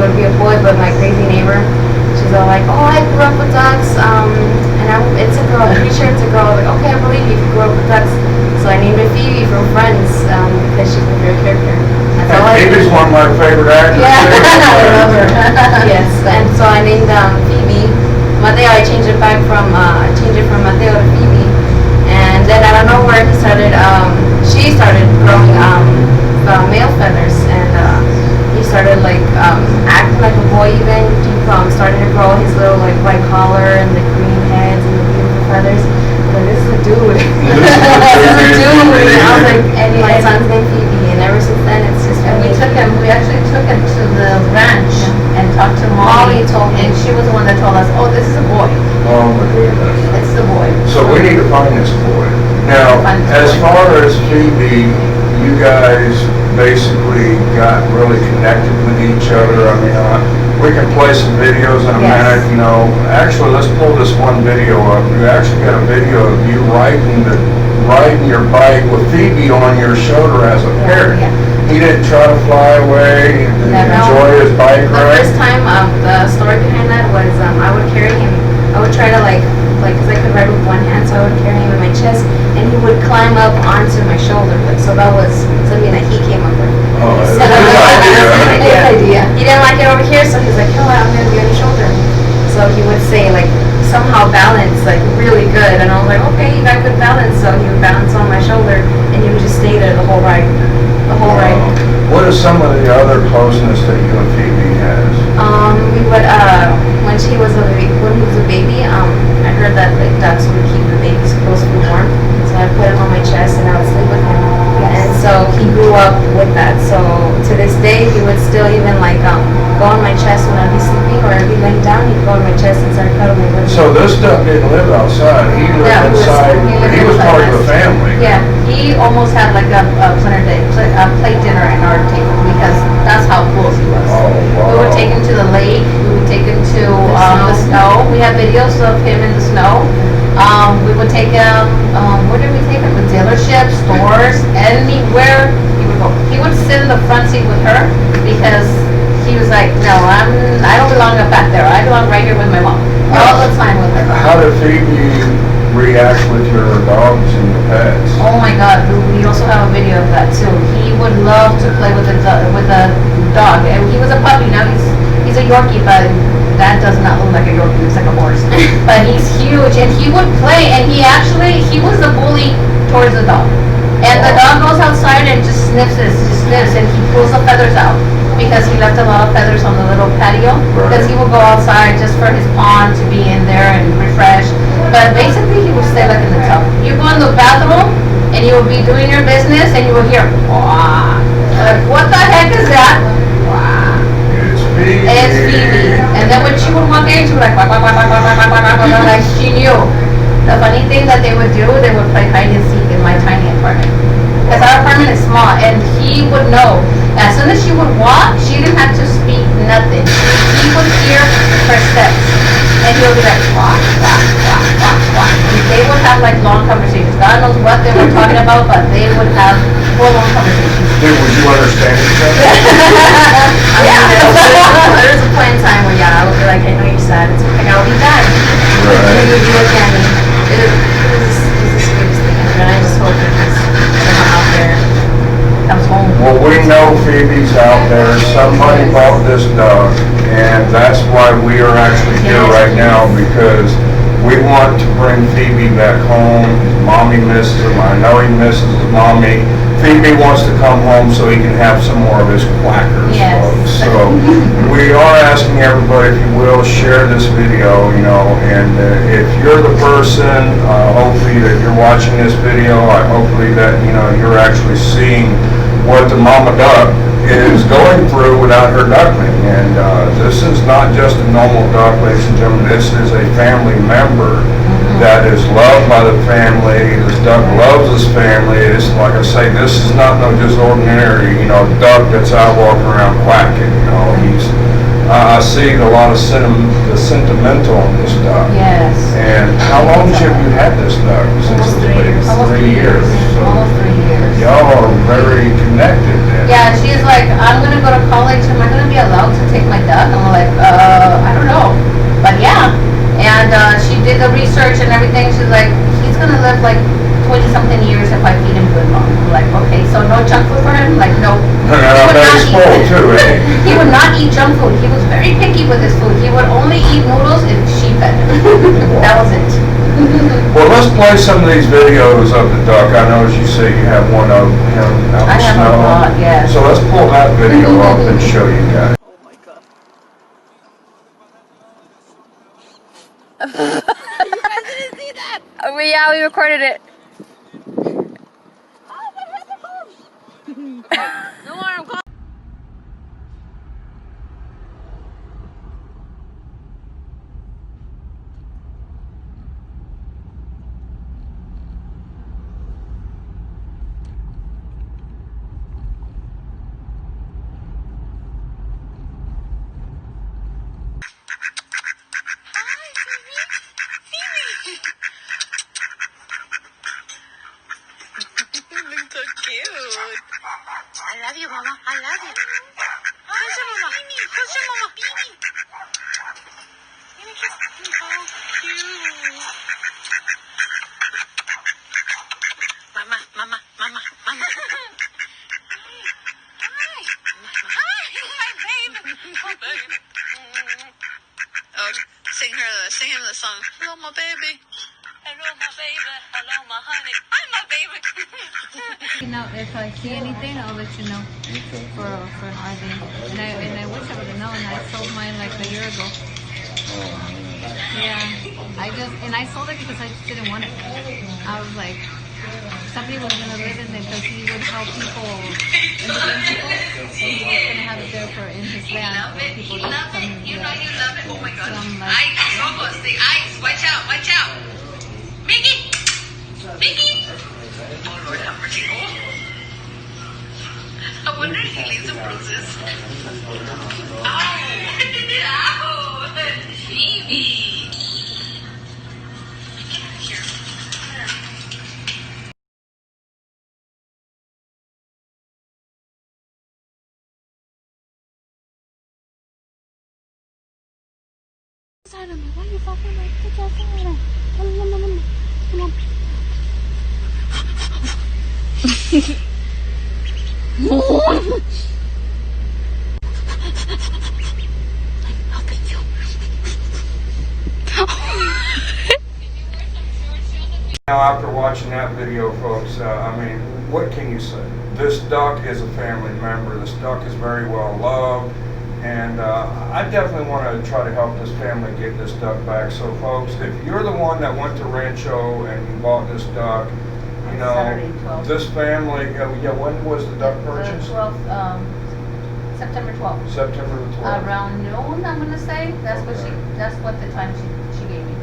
would be a boy, but my crazy neighbor, she's all like, oh, I grew up with ducks, it's a girl, I'm pretty sure it's a girl. I was like, okay, I believe you if you grew up with ducks. So I named her Phoebe from Friends, because she's my favorite character. Phoebe's one of my favorite actors. Yeah, I love her. Yes, and so I named Phoebe. Mateo, I changed it from Mateo to Phoebe. And then out of nowhere, she started growing male feathers, and he started acting like a boy even. He started to grow his little white collar and the green heads and the beautiful feathers. Like, this is a dude. This is a dude. And I was like, and my son's named Phoebe, and ever since then it's just. And we actually took him to the ranch and talked to Molly. And she was the one that told us, oh, this is a boy. Oh my goodness. It's the boy. So we need to find this boy. Now, as far as Phoebe, you guys basically got really connected with each other. I mean, we can play some videos in a minute, you know. Actually, let's pull this one video up. You actually got a video of you riding your bike with Phoebe on your shoulder as a parent. Yeah. He didn't try to fly away. He didn't enjoy his bike ride. The first time, the story behind that was I would carry him. I would try to because I could ride with one hand, so I would carry him in my chest, and he would climb up onto my shoulder. So that was something that he came up with. Oh, that's a good idea. He didn't like it over here, so he's like, "Oh, I'm gonna be on your shoulder." So he would say somehow balance really good, and I was like, "Okay, you got good balance." So he would balance on my shoulder, and he would just stay there the whole ride. What is some of the other closeness that you and Phoebe has? We would when he was a baby, I heard that ducks would keep the baby supposed to be warm, so I put him on my chest and I would sleep with him. And so he grew up with that. So to this day, he would still even go on my chest when I'd be sleeping, or I'd be laying down. He'd go on my chest and start cuddling with me. So this duck didn't live outside. He lived inside. He was part of the family. Yeah, he almost had a plate dinner in our table because that's how close he was. Oh, wow. We would take him to the lake. We would take him to the snow. We have videos of him in the snow. We would take him, where did we take him? The dealerships, stores, anywhere he would go. He would sit in the front seat with her because he was like, no, I don't belong up back there. I belong right here with my mom. All the time with her. How did Phoebe react with your dogs and your pets? Oh my God, we also have a video of that too. He would love to play with the dog. And he was a puppy. Now he's a Yorkie, but that does not look like a Yorkie. Looks like a horse. But he's huge, and he would play. And he was the bully towards the dog. And the dog goes outside and just sniffs, and he pulls the feathers out because he left a lot of feathers on the little patio. Because he would go outside just for his pond to be in there and refresh. But basically, he would stay in the tub. You go in the bathroom, and you would be doing your business, and you would hear, "Wah." Like, what the heck is that? Wah. It's Phoebe. It's Phoebe. And then when she would walk in, she would like, like she knew. The funny thing that they would do, they would play hide and seek in my tiny apartment. Because our apartment is small, and he would know. As soon as she would walk, she didn't have to speak nothing. He would hear her steps. And he would be like, walk, walk, walk, walk, walk. And they would have long conversations. God knows what they were talking about, but they would have full-on conversations. Dude, would you understand each other? There was a point in time where, I would be like, I know you're sad. It's okay, I'll be back. Right. You would look at me. It was the sweetest thing ever, and I just hope that someone out there comes home. Well, we know Phoebe's out there. Somebody bought this dog, and that's why we are actually here right now, because we want to bring Phoebe back home. His mommy misses him. I know he misses his mommy. Phoebe wants to come home so he can have some more of his quackers, folks. So we are asking everybody, if you will, share this video, and if you're the person, hopefully that you're watching this video, hopefully that, you're actually seeing what the mama duck is going through without her duckling. And this is not just a normal duck, ladies and gentlemen. This is a family member that is loved by the family. This duck loves his family. It's like I say, this is not just ordinary, duck that's out walking around quacking. He's see a lot of the sentimental on this duck. Yes. And how long have you had this duck? Almost Since 3 years. Almost 3 years. So Almost 3 years. y'all are very connected then. Yeah, she's like, I'm gonna go to college. Am I gonna be allowed to take my duck? And I'm like, I don't know. But yeah. And she did the research and everything. She's like, he's gonna live like 20-something years if I feed him good, Mom. I'm like, okay, so no junk food for him? Like, no. Very spoiled too, eh? He would not eat junk food. He was very picky with his food. He would only eat noodles if she fed him. That was it. Well, let's play some of these videos of the duck. I know, as you say, you have one of him out in I the have snow. a lot, yes. So let's pull that video up and show you guys. We recorded it. I love you, Mama. I love you. Who's your Mama? Who's your Mama? Baby. Give me a kiss. Oh, cute. Mama, Mama, Mama, Mama. Hi. Hi, my baby. My baby. Oh, sing him the song. Hello, my baby. Hello, my baby. Hello, my honey. I'm my baby. Now, if I see anything, I'll let you know for Harvey. And I wish I would have known. I sold mine like a year ago. Yeah, I sold it because I just didn't want it. I was like, somebody was gonna live in it because he would help people, immigrant people, and he was gonna have it there for in his land. People just come and You know you love it. Oh my God. So I'm like, Ice, almost. The ice. Watch out. Watch out. Mickey. Mickey. Oh, Lord have mercy. Oh. I wonder if he leaves some bruises. Ow. Ow. Phoebe. Get out of here. inside of me. Why are you fucking like, get your inside of me. Come on. I'll beat you. Now, after watching that video, folks, I mean, what can you say? This duck is a family member. This duck is very well loved. And I definitely want to try to help this family get this duck back. So, folks, if you're the one that went to Rancho and you bought this duck, you know, Saturday, 12th. this family, yeah, when was the duck purchased? 12th, September 12th. September the 12th. Around noon, I'm gonna say. That's what the time she gave me.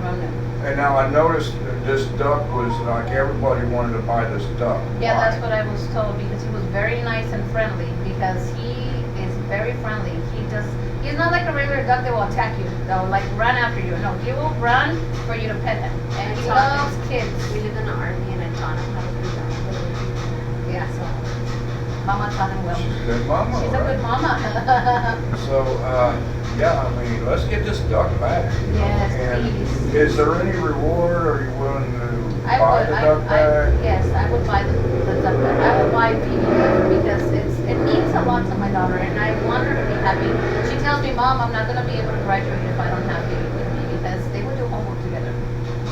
Around noon. And now I noticed that this duck was like everybody wanted to buy this duck. Yeah, Why? that's what I was told because he was very nice and friendly because he is very friendly. He's not like a regular duck that will attack you, that will like run after you. No, he will run for you to pet him. And he loves kids. We live in the army and I taught him how to do that. Yeah, so Mama taught him well. She's a good mama, She's a right? good mama. So, yeah, I mean, let's get this duck back. You know? Yes, And please. is there any reward? Are you willing to I buy would, the duck back? yes, I would buy the duck back. I would buy Phoebe because it means a lot to my daughter, and I want her to be happy. She tells me, Mom, I'm not gonna be able to graduate if I don't have Phoebe with me because they would do homework together.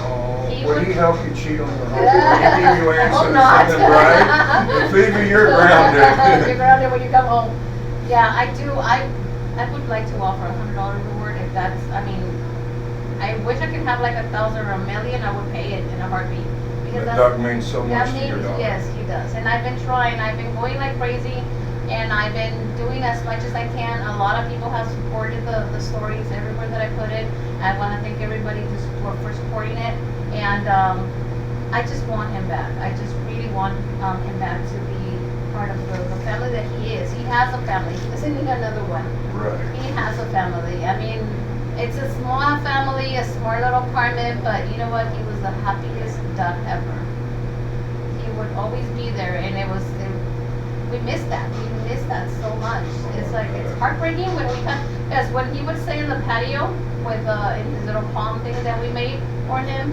Oh, He would would- he help you cheat on your homework? Would he give you I hope answers not. something right? But Phoebe, you're grounded. You're grounded when you come home. Yeah, I do. I would like to offer $100 reward if that's. I mean, I wish I could have like 1,000 or 1,000,000. I would pay it in a heartbeat because The that's. duck means so much That to your means, daughter. yes, he does. And I've been trying, I've been going like crazy, and I've been doing as much as I can. A lot of people have supported the stories everywhere that I put it. I want to thank everybody for supporting it. And I just want him back. I just really want him back to be part of the family that he is. He has a family. He doesn't need another one. Right. He has a family. I mean, it's a small family, a small little apartment, but you know what? He was the happiest duck ever. He would always be there, and we missed that. We missed that so much. It's like, it's heartbreaking when we come, because when he would stay in the patio with, in his little palm thing that we made for him,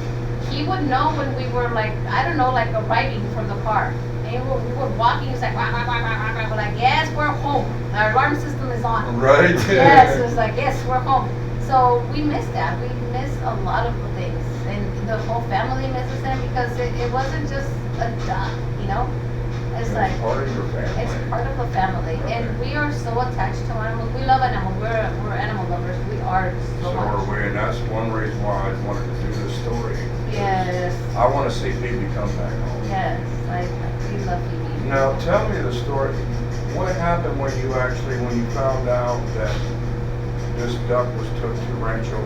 he would know when we were like, I don't know, like arriving from the car. And we were walking, he's like, wah, wah, wah, wah, wah, wah. We're like, yes, we're home. Our alarm system is on. Right. Yes, it was like, yes, we're home. So we missed that. We missed a lot of things. And the whole family misses him because it wasn't just a duck, you know? It's like, part of your family. it's part of the family. And we are so attached to animals. We love animals. We're animal lovers. We are so So much. are we, and that's one reason why I wanted to do this story. Yes. I want to see Phoebe come back home. Yes. We love Phoebe. Now, tell me the story. What happened when you found out that this duck was took to Rancho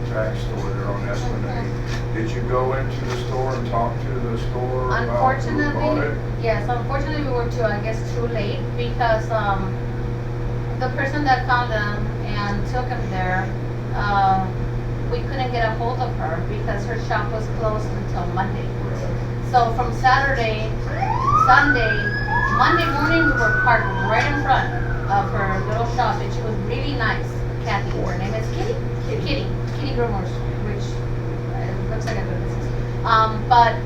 Vet Feed Store there on Esplanade? Did you go into the store and talk to the store about who bought it? Unfortunately, we were too late because the person that found him and took him there, we couldn't get a hold of her because her shop was closed until Monday. So from Saturday, Sunday, Monday morning, we were parked right in front of her little shop, and she was really nice. Kathy, her name is Kitty. Kitty Groomers, which looks like a good business. But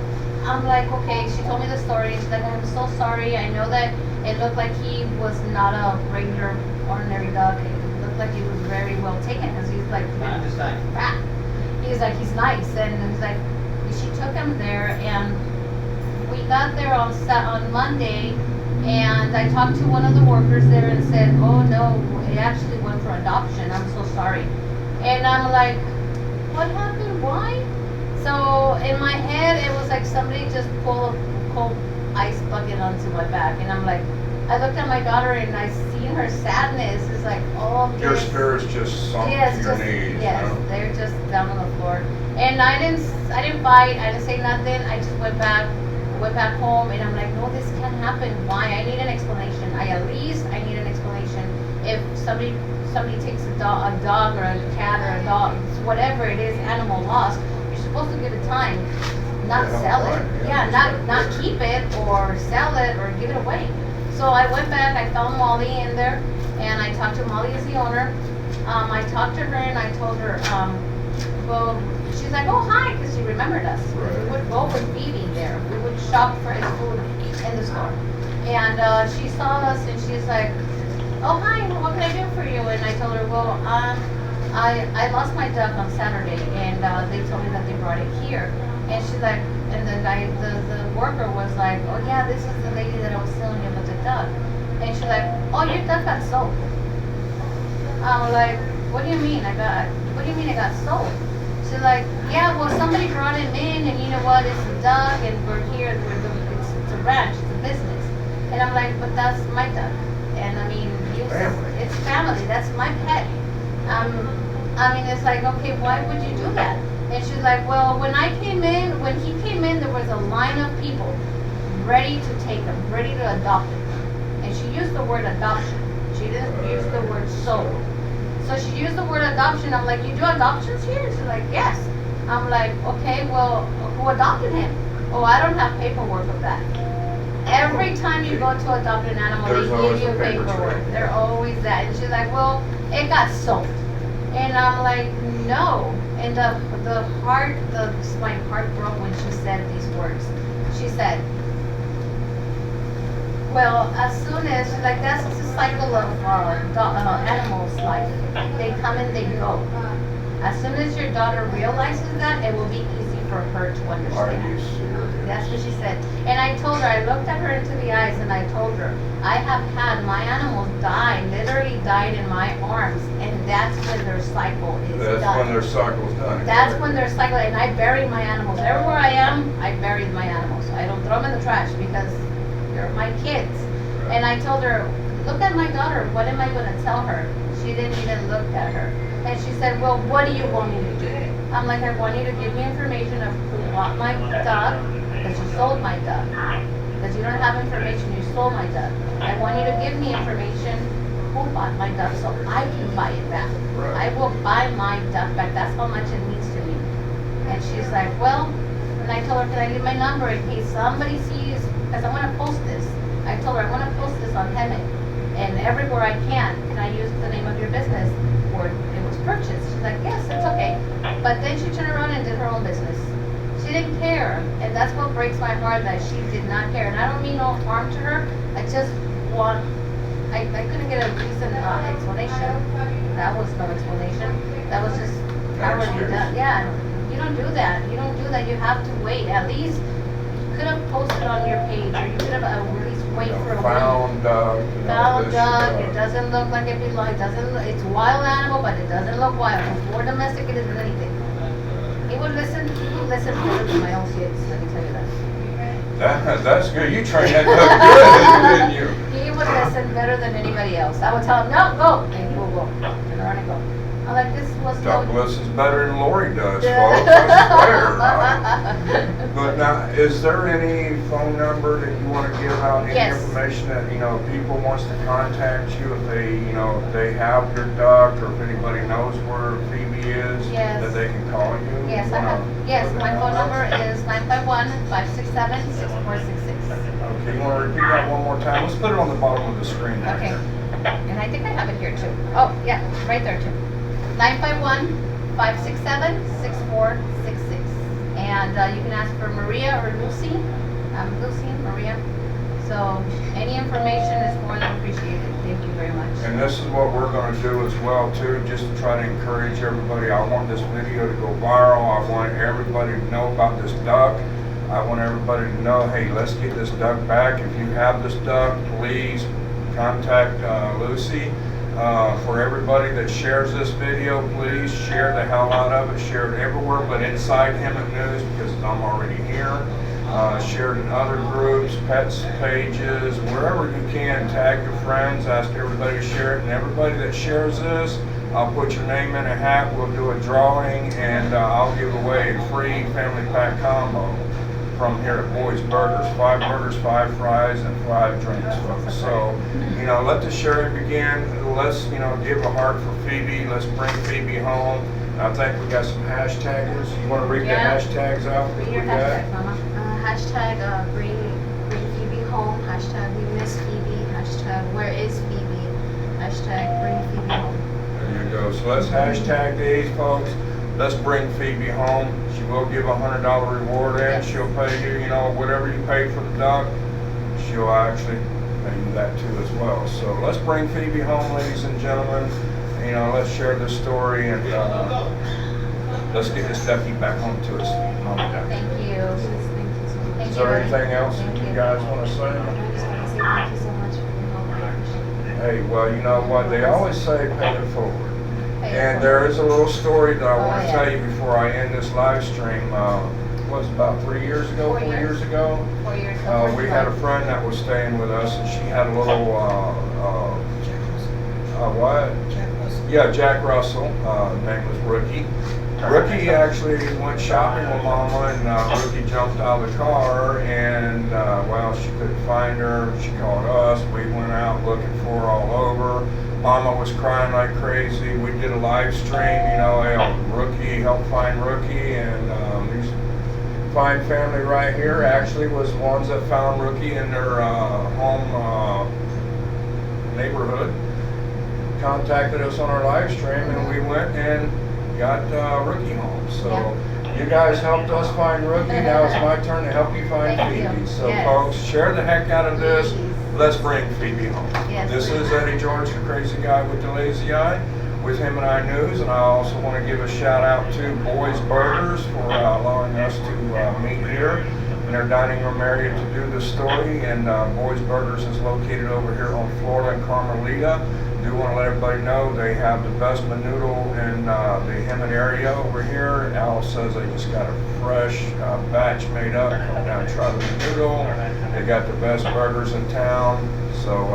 I'm like, okay. She told me the story. She's like, I'm so sorry. I know that it looked like he was not a regular, ordinary duck. It looked like he was very well taken because he's like fat. He's like, he's nice, and he's like, she took him there, and we got there on Monday, and I talked to one of the workers there and said, oh no, it actually went for adoption. I'm so sorry. And I'm like, what happened? Why? So in my head, it was like somebody just pulled a cold ice bucket onto my back, and I'm like, I looked at my daughter and I seen her sadness. It's like all this. Your spirit's just sunk to your knees. Yes, you know? they're just down on the floor. And I didn't fight. I didn't say nothing. I just went back home, and I'm like, no, this can't happen. Why? I need an explanation. I need an explanation. If somebody takes a dog or a cat or a dog, whatever it is, animal lost, you're supposed to give it time, not sell it. Yeah, not keep it or sell it or give it away. So I went back. I found Molly in there, and I talked to Molly as the owner. I talked to her and I told her, well, she's like, oh, hi, because she remembered us. Right. We would go with Phoebe there. We would shop for his food in the store. And she saw us and she's like, oh, hi, what can I do for you? And I told her, well, I lost my duck on Saturday, and they told me that they brought it here. And she's like, and the worker was like, oh yeah, this is the lady that I was telling you about the duck. And she's like, oh, your duck got sold. I'm like, what do you mean I got sold? She's like, yeah, well, somebody brought him in, and you know what, it's a duck, and we're here, it's a ranch, it's a business. And I'm like, but that's my duck. And I mean, it's family, that's my pet. I mean, it's like, okay, why would you do that? And she's like, well, when he came in, there was a line of people ready to take him, ready to adopt him. And she used the word adoption. She didn't use the word sold. So she used the word adoption. I'm like, you do adoptions here? She's like, yes. I'm like, okay, well, who adopted him? Oh, I don't have paperwork of that. Every time you go to adopt an animal, they give you paperwork. They're always that. And she's like, well, it got sold. And I'm like, no. And my heart broke when she said these words. She said, well, as soon as, like, that's the cycle of animals' life. They come and they go. As soon as your daughter realizes that, it will be easy for her to understand. Are you serious? That's what she said. And I told her, I looked at her into the eyes and I told her, I have had my animals die, literally died in my arms, and that's when their cycle is done. That's when their cycle's done. That's when their cycle, and I bury my animals. Everywhere I am, I bury my animals. I don't throw them in the trash because they're my kids. And I told her, look at my daughter, what am I going to tell her? She didn't even look at her. And she said, well, what do you want me to do? I'm like, I want you to give me information of who bought my duck, because you sold my duck. Because you don't have information, you stole my duck. I want you to give me information who bought my duck so I can buy it back. Right. I will buy my duck back. That's how much it means to me. And she's like, well, and I told her, can I leave my number in case somebody sees, because I want to post this. I told her, I want to post this on Hemet. And everywhere I can I use the name of your business where it was purchased? She's like, yes, it's okay. But then she turned around and did her own business. She didn't care. And that's what breaks my heart, that she did not care. And I don't mean no harm to her. I just want, I couldn't get a decent explanation. That was no explanation. That was just already done. Yeah, you don't do that. You don't do that. You have to wait. At least you could have posted on your page, or you could have at least wait for a week. Found dog. Found dog. It doesn't look like it belongs. It doesn't. It's a wild animal, but it doesn't look wild. It's more domesticated than anything. He would listen. He would listen better than my own kids. Let me tell you that. That's good. You trained that dog good, didn't you? He would listen better than anybody else. I would tell him, no, go, and he will go. Turn around and go. I'm like, this was Dog no. listens better than Lori does, folks. I swear. But now, is there any phone number that you want to give out? Any Yes. information that, people wants to contact you if they, if they have your duck, or if anybody knows where Phoebe is, Yes. that they can call you? Yes, I have. Yes, my phone number is 951-567-6466. Okay, you want to repeat that one more time? Let's put it on the bottom of the screen. Right Okay. there. And I think I have it here too. Oh, yeah, right there too. 951-567-6466. And you can ask for Maria or Lucy. Lucy, Maria. So any information is more than appreciated. Thank you very much. And this is what we're going to do as well too, just to try to encourage everybody. I want this video to go viral. I want everybody to know about this duck. I want everybody to know, hey, let's get this duck back. If you have this duck, please contact Lucy. For everybody that shares this video, please share the hell out of it. Share it everywhere, but inside Hemet News, because I'm already here. Share it in other groups, pets pages, wherever you can. Tag your friends, ask everybody to share it. And everybody that shares this, I'll put your name in a hat. We'll do a drawing, and I'll give away a free family pack combo from here at Boys Burgers. 5 burgers, 5 fries, and 5 drinks, folks. So, let the sharing begin. Let's, give a heart for Phoebe. Let's bring Phoebe home. I think we got some hashtags. You want to read the hashtags out that Read we your got? hashtag, Mama. Hashtag bring Phoebe home. Hashtag we miss Phoebe. Hashtag where is Phoebe. Hashtag bring Phoebe home. There you go. So let's hashtag these, folks. Let's bring Phoebe home. She will give a $100 reward in. She'll pay you, whatever you pay for the duck, she'll actually pay you that too as well. So let's bring Phoebe home, ladies and gentlemen. Let's share this story, and let's get this ducky back home to us. Thank you. Thank Is you. there anything else that you guys want to say? I just want to say thank you so much for your help. I appreciate it. Hey, well, you know what? They always say pay it forward. And there is a little story that I want to tell you before I end this live stream. Was about 3 years ago, 4 years ago. 4 years ago. We had a friend that was staying with us, and she had a little, what? Yeah, Jack Russell. His name was Rookie. Rookie actually went shopping with Mama, and Rookie jumped out of the car, and she couldn't find her. She called us. We went out looking for her all over. Mama was crying like crazy. We did a live stream, Rookie, help find Rookie, and these fine family right here actually was the ones that found Rookie in their home neighborhood. Contacted us on our live stream, and we went and got Rookie home. So you guys helped us find Rookie. Now it's my turn to help you find Phoebe. So folks, share the heck out of this. Let's bring Phoebe home. Yes. This is Eddie George, the crazy guy with the lazy eye, with Hemet Eye News, and I also want to give a shout out to Boys Burgers for allowing us to meet here in their dining room area to do this story. And Boys Burgers is located over here on Florida and Carmelita. Do want to let everybody know they have the best menudo in the Hemet area over here. Al says they just got a fresh batch made up. Come down and try the menudo. They got the best burgers in town. So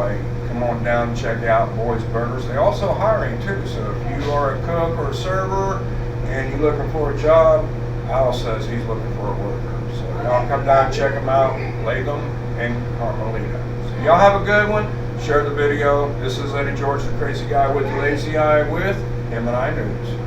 come on down and check out Boys Burgers. They also hiring too. So if you are a cook or a server and you're looking for a job, Al says he's looking for a worker. So y'all come down and check them out. Latham and Carmelita. So Y'all have a good one. Share the video. This is Eddie George, the crazy guy with the lazy eye with Him and I News.